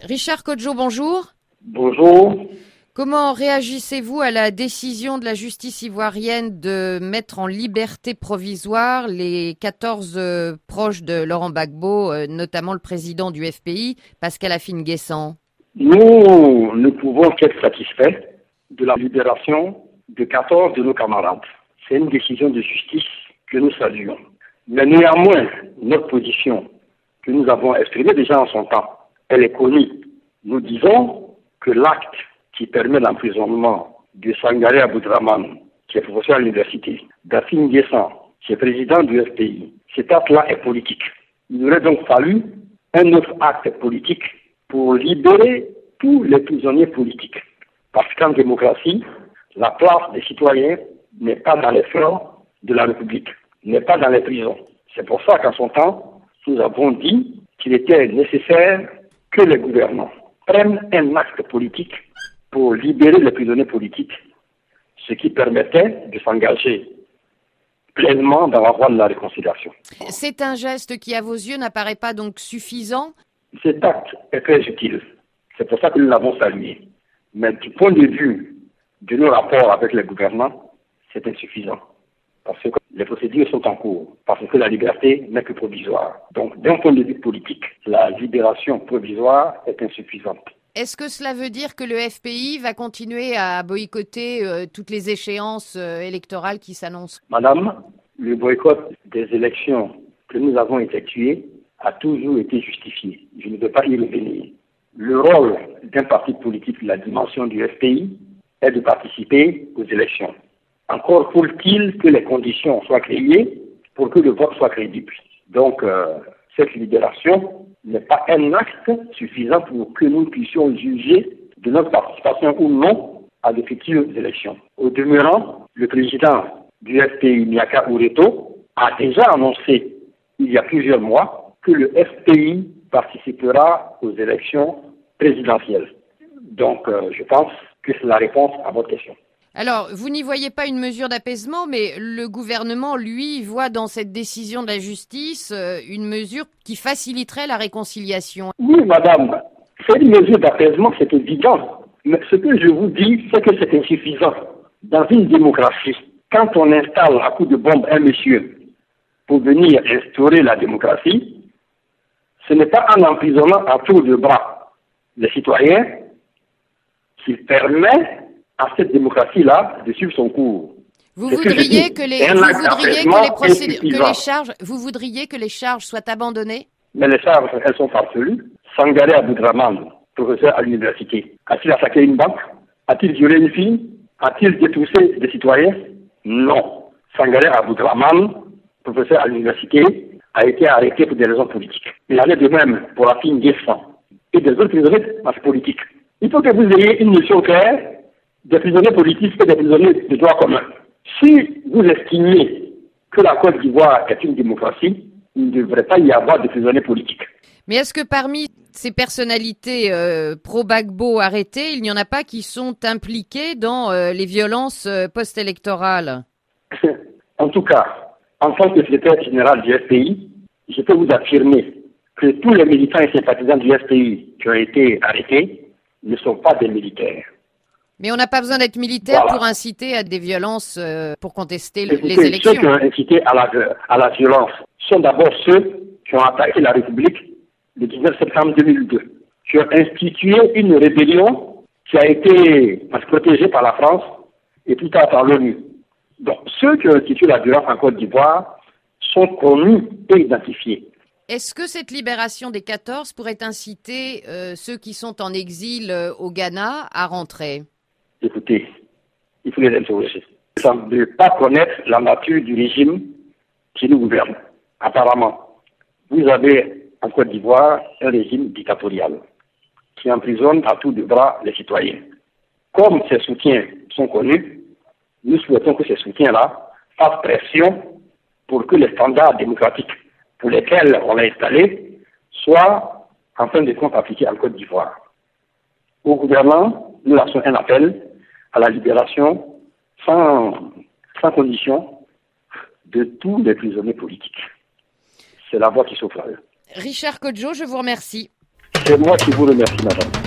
Richard Kodjo, bonjour. Bonjour. Comment réagissez-vous à la décision de la justice ivoirienne de mettre en liberté provisoire les 14 proches de Laurent Gbagbo, notamment le président du FPI, Pascal Afine-Guessant? Nous ne pouvons qu'être satisfaits de la libération de 14 de nos camarades. C'est une décision de justice que nous saluons. Mais néanmoins, notre position que nous avons exprimée déjà en son temps, elle est connue. Nous disons que l'acte qui permet l'emprisonnement de Sangaré Aboudraman, qui est professeur à l'université, d'Afine-Guessant, qui est président du FPI, cet acte-là est politique. Il aurait donc fallu un autre acte politique pour libérer tous les prisonniers politiques. Parce qu'en démocratie, la place des citoyens n'est pas dans les flancs de la République, n'est pas dans les prisons. C'est pour ça qu'en son temps, nous avons dit qu'il était nécessaire que les gouvernants prennent un acte politique pour libérer les prisonniers politiques, ce qui permettait de s'engager pleinement dans la voie de la réconciliation. C'est un geste qui, à vos yeux, n'apparaît pas donc suffisant? Cet acte est très utile. C'est pour ça que nous l'avons salué. Mais du point de vue de nos rapports avec les gouvernants, c'est insuffisant. Parce que les procédures sont en cours. Parce que la liberté n'est que provisoire. Donc, d'un point de vue politique, la libération provisoire est insuffisante. Est-ce que cela veut dire que le FPI va continuer à boycotter toutes les échéances électorales qui s'annoncent? Madame, le boycott des élections que nous avons effectuées a toujours été justifié. Je ne veux pas y revenir. Le rôle d'un parti politique, la dimension du FPI, est de participer aux élections. Encore faut-il que les conditions soient créées pour que le vote soit crédible. Donc, cette libération n'est pas un acte suffisant pour que nous puissions juger de notre participation ou non à de futures élections. Au demeurant, le président du FPI, Miaka Ureto, a déjà annoncé il y a plusieurs mois que le FPI participera aux élections présidentielles. Donc, je pense que c'est la réponse à votre question. Alors, vous n'y voyez pas une mesure d'apaisement, mais le gouvernement, lui, voit dans cette décision de la justice une mesure qui faciliterait la réconciliation. Oui, madame, c'est une mesure d'apaisement, c'est évident. Mais ce que je vous dis, c'est que c'est insuffisant. Dans une démocratie, quand on installe à coup de bombe un monsieur pour venir instaurer la démocratie, ce n'est pas un emprisonnement à tour de bras des citoyens qui permet à cette démocratie-là de suivre son cours. Vous voudriez que les charges soient abandonnées? Mais les charges, elles sont farfelues. Sangaré Aboudraman, professeur à l'université, a-t-il attaqué une banque? A-t-il violé une fille? A-t-il détroussé des citoyens? Non. Sangaré Aboudraman, professeur à l'université, a été arrêté pour des raisons politiques. Il en est de même pour Afine-Guessant et des autres prisonniers politiques. Il faut que vous ayez une notion claire des prisonniers politiques et des prisonniers de droit commun. Si vous estimez que la Côte d'Ivoire est une démocratie, il ne devrait pas y avoir de prisonniers politiques. Mais est-ce que parmi ces personnalités pro-Gbagbo arrêtées, il n'y en a pas qui sont impliquées dans les violences post-électorales? En tout cas, en tant que secrétaire général du FPI, je peux vous affirmer que tous les militants et sympathisants du FPI qui ont été arrêtés ne sont pas des militaires. Mais on n'a pas besoin d'être militaire pour inciter à des violences, pour contester les élections. Ceux qui ont incité à la violence sont d'abord ceux qui ont attaqué la République le 19 septembre 2002, qui ont institué une rébellion qui a été protégée par la France et plus tard par l'ONU. Donc ceux qui ont institué la violence en Côte d'Ivoire sont connus et identifiés. Est-ce que cette libération des 14 pourrait inciter ceux qui sont en exil au Ghana à rentrer? Écoutez, il faut les interroger. Ils ne semblent pas connaître la nature du régime qui nous gouverne. Apparemment, vous avez en Côte d'Ivoire un régime dictatorial qui emprisonne à tour de bras les citoyens. Comme ces soutiens sont connus, nous souhaitons que ces soutiens-là fassent pression pour que les standards démocratiques pour lesquels on l'a installé soient en fin de compte appliqués en Côte d'Ivoire. Au gouvernement, nous lançons un appel à la libération sans condition de tous les prisonniers politiques. C'est la voie qui s'offre à eux. Richard Kodjo, je vous remercie. C'est moi qui vous remercie, madame.